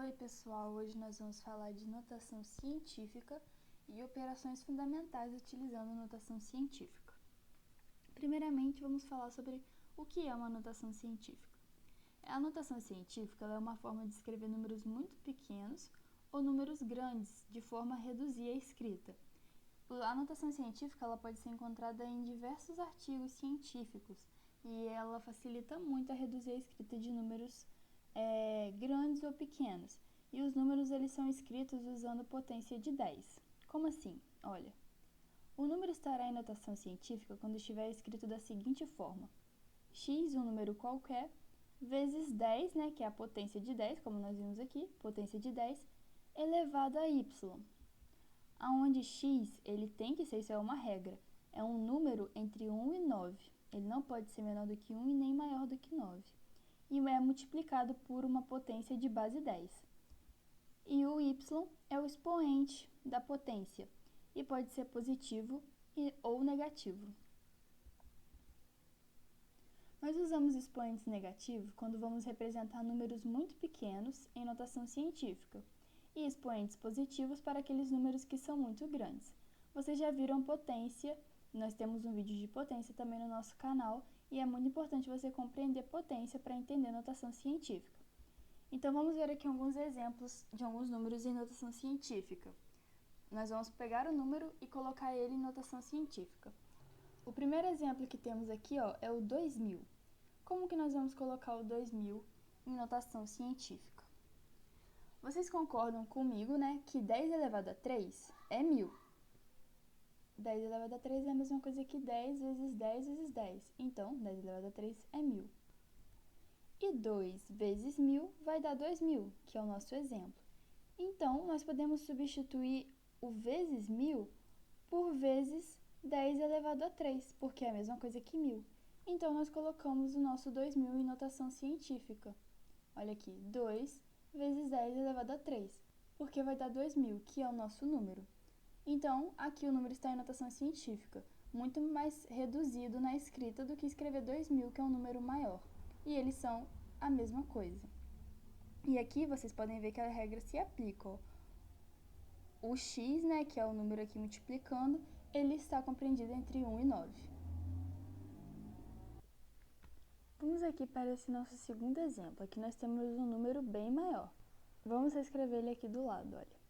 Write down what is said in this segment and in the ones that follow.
Oi pessoal, hoje nós vamos falar de notação científica e operações fundamentais utilizando notação científica. Primeiramente, vamos falar sobre o que é uma notação científica. A notação científica é uma forma de escrever números muito pequenos ou números grandes, de forma a reduzir a escrita. A notação científica ela pode ser encontrada em diversos artigos científicos e ela facilita muito a reduzir a escrita de números grandes ou pequenos. E os números eles são escritos usando potência de 10. Como assim? Olha, o número estará em notação científica quando estiver escrito da seguinte forma: x, um número qualquer, vezes 10, que é a potência de 10, como nós vimos aqui, potência de 10, elevado a y. Onde x ele tem que ser, isso é uma regra, é um número entre 1 e 9. Ele não pode ser menor do que 1 e nem maior do que 9. E é multiplicado por uma potência de base 10. E o y é o expoente da potência e pode ser positivo ou negativo. Nós usamos expoentes negativos quando vamos representar números muito pequenos em notação científica e expoentes positivos para aqueles números que são muito grandes. Vocês já viram potência, nós temos um vídeo de potência também no nosso canal e é muito importante você compreender potência para entender notação científica. Então vamos ver aqui alguns exemplos de alguns números em notação científica. Nós vamos pegar o número e colocar ele em notação científica. O primeiro exemplo que temos aqui é o 2000. Como que nós vamos colocar o 2000 em notação científica? Vocês concordam comigo, que 10 elevado a 3 é 1000. 10 elevado a 3 é a mesma coisa que 10 vezes 10 vezes 10. Então, 10 elevado a 3 é 1000. E 2 vezes 1000 vai dar 2000, que é o nosso exemplo. Então, nós podemos substituir o vezes 1000 por vezes 10 elevado a 3, porque é a mesma coisa que 1000. Então, nós colocamos o nosso 2000 em notação científica. Olha aqui, 2 vezes 10 elevado a 3, porque vai dar 2000, que é o nosso número. Então, aqui o número está em notação científica, muito mais reduzido na escrita do que escrever 2000, que é um número maior. E eles são a mesma coisa. E aqui vocês podem ver que a regra se aplica. O x, que é o número aqui multiplicando, ele está compreendido entre 1 e 9. Vamos aqui para esse nosso segundo exemplo. Aqui nós temos um número bem maior. Vamos escrever ele aqui do lado, olha.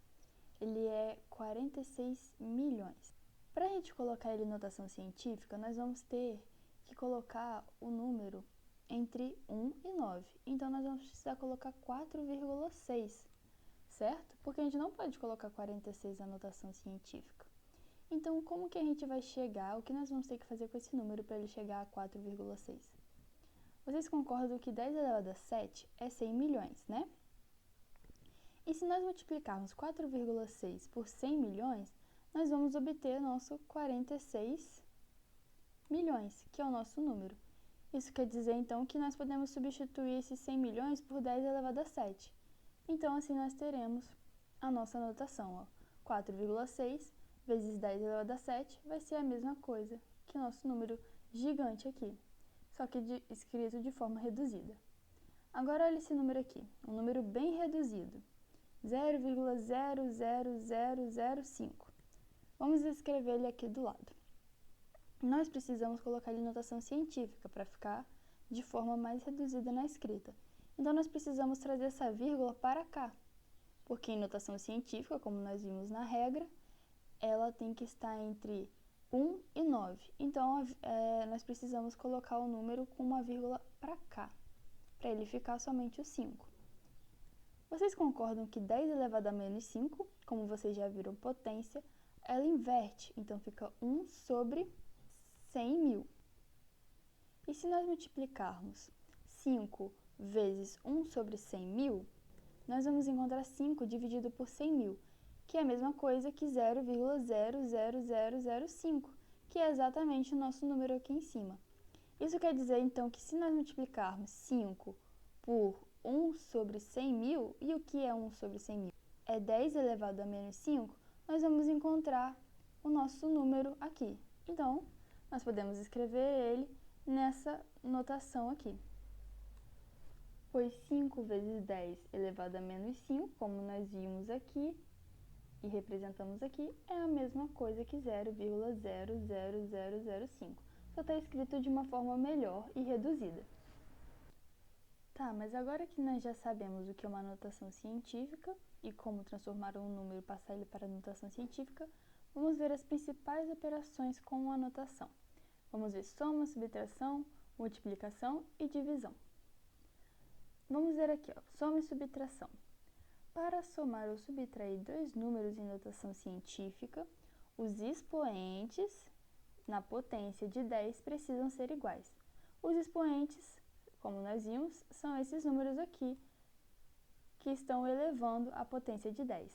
Ele é 46 milhões. Para a gente colocar ele em notação científica, nós vamos ter que colocar o número entre 1 e 9. Então, nós vamos precisar colocar 4,6, certo? Porque a gente não pode colocar 46 na notação científica. Então, como que a gente vai chegar, o que nós vamos ter que fazer com esse número para ele chegar a 4,6? Vocês concordam que 10 elevado a 7 é 100 milhões, né? E se nós multiplicarmos 4,6 por 100 milhões, nós vamos obter nosso 46 milhões, que é o nosso número. Isso quer dizer, então, que nós podemos substituir esses 100 milhões por 10 elevado a 7. Então, assim, nós teremos a nossa notação. 4,6 vezes 10 elevado a 7 vai ser a mesma coisa que o nosso número gigante aqui, só que escrito de forma reduzida. Agora, olha esse número aqui, um número bem reduzido. 0,00005. Vamos escrever ele aqui do lado. Nós precisamos colocar ele em notação científica para ficar de forma mais reduzida na escrita. Então, nós precisamos trazer essa vírgula para cá, porque em notação científica, como nós vimos na regra, ela tem que estar entre 1 e 9. Então, nós precisamos colocar o número com uma vírgula para cá, para ele ficar somente o 5. Vocês concordam que 10 elevado a menos 5, como vocês já viram potência, ela inverte, então fica 1 sobre 100 mil. E se nós multiplicarmos 5 vezes 1 sobre 100 mil, nós vamos encontrar 5 dividido por 100 mil, que é a mesma coisa que 0,00005, que é exatamente o nosso número aqui em cima. Isso quer dizer, então, que se nós multiplicarmos 5 por 1 sobre 100 mil, e o que é 1 sobre 100 mil? É 10 elevado a menos 5, nós vamos encontrar o nosso número aqui. Então, nós podemos escrever ele nessa notação aqui. pois 5 vezes 10 elevado a menos 5, como nós vimos aqui e representamos aqui, é a mesma coisa que 0,00005. Só está escrito de uma forma melhor e reduzida. Tá, mas agora que nós já sabemos o que é uma notação científica e como transformar um número e passar ele para a notação científica, vamos ver as principais operações com a notação. Vamos ver soma, subtração, multiplicação e divisão. Vamos ver aqui, ó, soma e subtração. Para somar ou subtrair dois números em notação científica, os expoentes na potência de 10 precisam ser iguais. Os expoentes, como nós vimos, são esses números aqui, que estão elevando a potência de 10.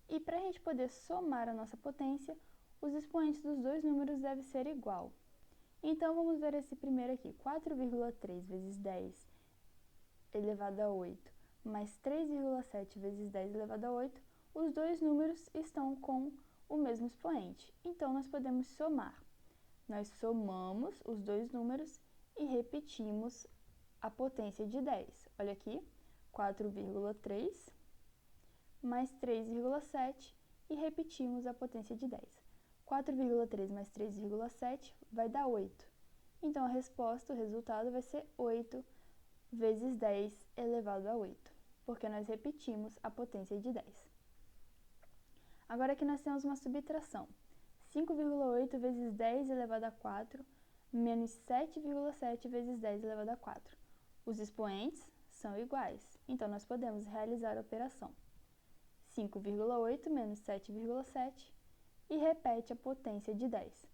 E para a gente poder somar a nossa potência, os expoentes dos dois números devem ser igual. Então, vamos ver esse primeiro aqui, 4,3 vezes 10 elevado a 8, mais 3,7 vezes 10 elevado a 8, os dois números estão com o mesmo expoente. Então, nós podemos somar. Nós somamos os dois números e repetimos a potência de 10. Olha aqui, 4,3 mais 3,7 e repetimos a potência de 10. 4,3 mais 3,7 vai dar 8. Então, a resposta, o resultado vai ser 8 vezes 10 elevado a 8, porque nós repetimos a potência de 10. Agora aqui nós temos uma subtração. 5,8 vezes 10 elevado a 4 menos 7,7 vezes 10 elevado a 4. Os expoentes são iguais, então nós podemos realizar a operação. 5,8 menos 7,7 e repete a potência de 10.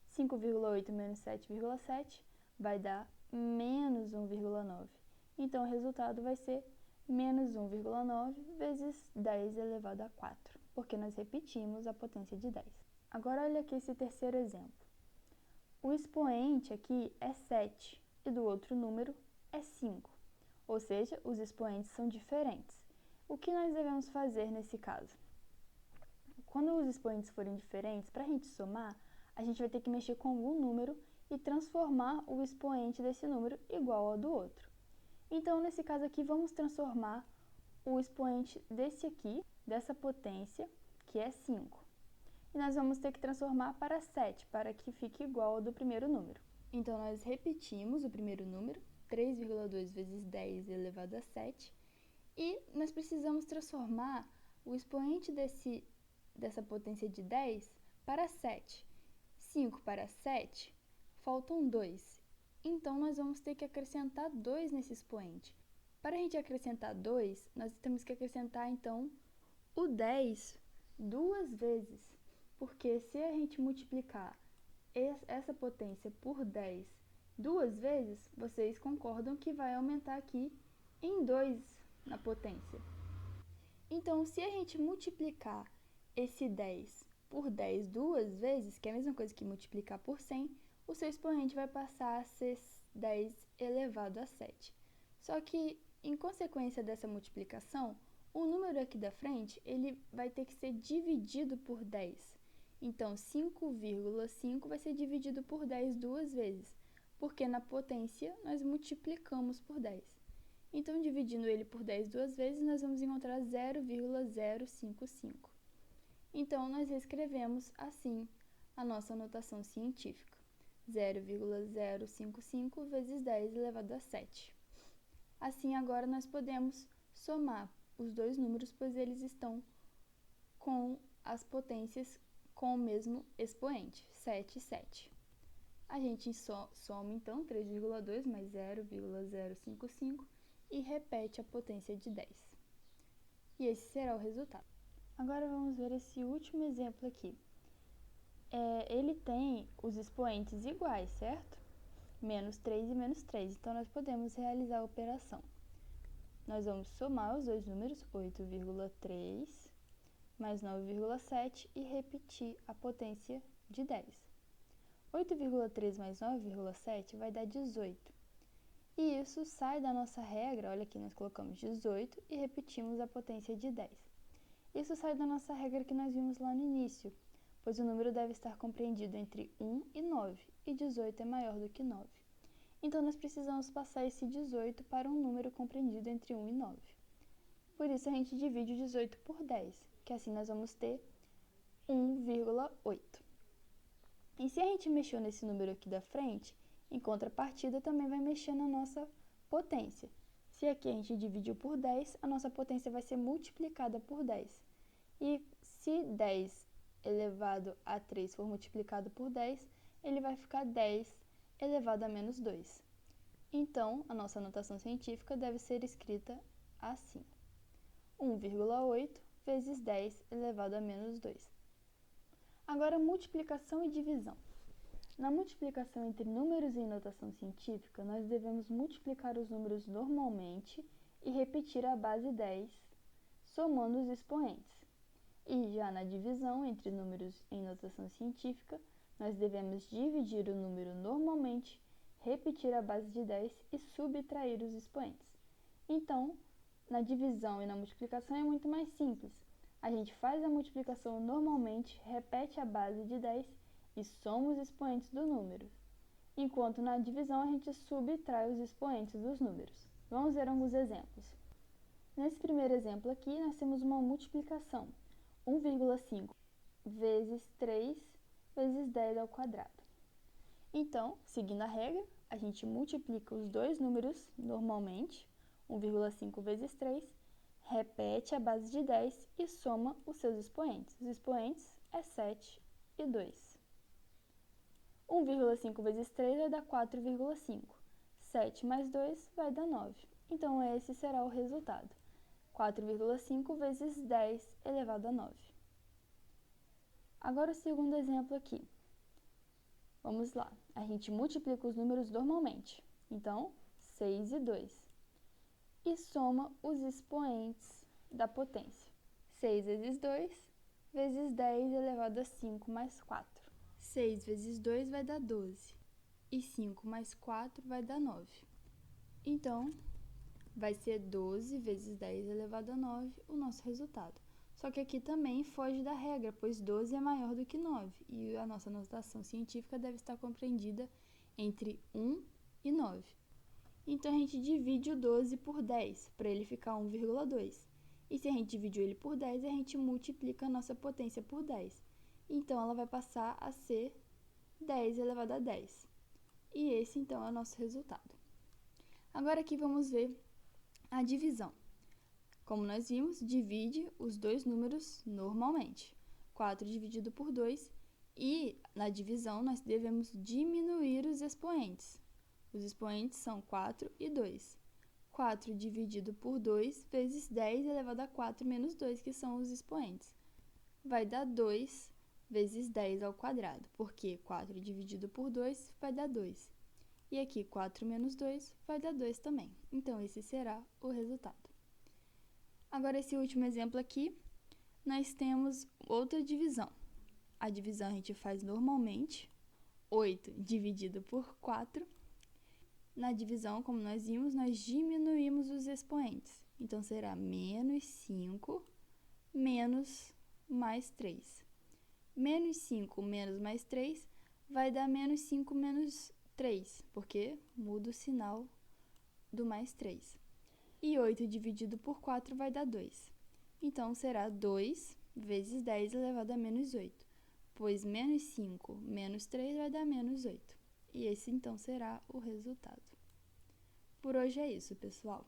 5,8 menos 7,7 vai dar menos 1,9. Então, o resultado vai ser menos 1,9 vezes 10 elevado a 4, porque nós repetimos a potência de 10. Agora, olha aqui esse terceiro exemplo. O expoente aqui é 7 e do outro número é 5, ou seja, os expoentes são diferentes. O que nós devemos fazer nesse caso? Quando os expoentes forem diferentes, para a gente somar, a gente vai ter que mexer com algum número e transformar o expoente desse número igual ao do outro. Então, nesse caso aqui, vamos transformar o expoente desse aqui, dessa potência, que é 5. E nós vamos ter que transformar para 7, para que fique igual ao do primeiro número. Então, nós repetimos o primeiro número, 3,2 vezes 10 elevado a 7, e nós precisamos transformar o expoente dessa potência de 10 para 7. 5 para 7, faltam 2. Então, nós vamos ter que acrescentar 2 nesse expoente. Para a gente acrescentar 2, nós temos que acrescentar, então, o 10 duas vezes. Porque se a gente multiplicar essa potência por 10 duas vezes, vocês concordam que vai aumentar aqui em 2 na potência. Então, se a gente multiplicar esse 10 por 10 duas vezes, que é a mesma coisa que multiplicar por 100, o seu expoente vai passar a ser 10 elevado a 7. Só que, em consequência dessa multiplicação, o número aqui da frente, ele vai ter que ser dividido por 10. Então, 5,5 vai ser dividido por 10 duas vezes, porque na potência nós multiplicamos por 10. Então, dividindo ele por 10 duas vezes, nós vamos encontrar 0,055. Então, nós escrevemos assim a nossa notação científica. 0,055 vezes 10 elevado a 7. Assim, agora nós podemos somar os dois números, pois eles estão com as potências com o mesmo expoente, 7 e 7. A gente soma, então, 3,2 mais 0,055 e repete a potência de 10. E esse será o resultado. Agora vamos ver esse último exemplo aqui. Ele tem os expoentes iguais, certo? Menos 3 e menos 3. Então, nós podemos realizar a operação. Nós vamos somar os dois números, 8,3 mais 9,7 e repetir a potência de 10. 8,3 mais 9,7 vai dar 18. E isso sai da nossa regra, olha aqui, nós colocamos 18 e repetimos a potência de 10. Isso sai da nossa regra que nós vimos lá no início, pois o número deve estar compreendido entre 1 e 9, e 18 é maior do que 9. Então, nós precisamos passar esse 18 para um número compreendido entre 1 e 9. Por isso, a gente divide o 18 por 10, que assim nós vamos ter 1,8. E se a gente mexeu nesse número aqui da frente, em contrapartida também vai mexer na nossa potência. Se aqui a gente dividiu por 10, a nossa potência vai ser multiplicada por 10. E se 10 elevado a 3 for multiplicado por 10, ele vai ficar 10 elevado a menos 2. Então, a nossa notação científica deve ser escrita assim: 1,8 vezes 10 elevado a menos 2. Agora, multiplicação e divisão. Na multiplicação entre números em notação científica, nós devemos multiplicar os números normalmente e repetir a base 10, somando os expoentes. E já na divisão entre números em notação científica, nós devemos dividir o número normalmente, repetir a base de 10 e subtrair os expoentes. Então, na divisão e na multiplicação é muito mais simples. A gente faz a multiplicação normalmente, repete a base de 10 e soma os expoentes do número. Enquanto na divisão a gente subtrai os expoentes dos números. Vamos ver alguns exemplos. Nesse primeiro exemplo aqui, nós temos uma multiplicação. 1,5 vezes 3 vezes 10 ao quadrado. Então, seguindo a regra, a gente multiplica os dois números normalmente, 1,5 vezes 3, repete a base de 10 e soma os seus expoentes. Os expoentes é 7 e 2. 1,5 vezes 3 vai dar 4,5. 7 mais 2 vai dar 9. Então, esse será o resultado. 4,5 vezes 10 elevado a 9. Agora o segundo exemplo aqui. Vamos lá. A gente multiplica os números normalmente. Então, 6 e 2. E soma os expoentes da potência. 6 vezes 2 vezes 10 elevado a 5 mais 4. 6 vezes 2 vai dar 12. E 5 mais 4 vai dar 9. Então, vai ser 12 vezes 10 elevado a 9 o nosso resultado. Só que aqui também foge da regra, pois 12 é maior do que 9. E a nossa notação científica deve estar compreendida entre 1 e 9. Então, a gente divide o 12 por 10, para ele ficar 1,2. E se a gente dividir ele por 10, a gente multiplica a nossa potência por 10. Então, ela vai passar a ser 10 elevado a 10. E esse, então, é o nosso resultado. Agora, aqui vamos ver a divisão. Como nós vimos, divide os dois números normalmente. 4 dividido por 2. E, na divisão, nós devemos diminuir os expoentes. Os expoentes são 4 e 2. 4 dividido por 2 vezes 10 elevado a 4 menos 2, que são os expoentes. Vai dar 2 vezes 10 ao quadrado, porque 4 dividido por 2 vai dar 2. E aqui 4 menos 2 vai dar 2 também. Então, esse será o resultado. Agora, esse último exemplo aqui, nós temos outra divisão. A divisão a gente faz normalmente, 8 dividido por 4. Na divisão, como nós vimos, nós diminuímos os expoentes. Então, será menos 5 menos mais 3. Menos 5 menos mais 3 vai dar menos 5 menos 3, porque muda o sinal do mais 3. E 8 dividido por 4 vai dar 2. Então, será 2 vezes 10 elevado a menos 8, pois menos 5 menos 3 vai dar menos 8. E esse, então, será o resultado. Por hoje é isso, pessoal.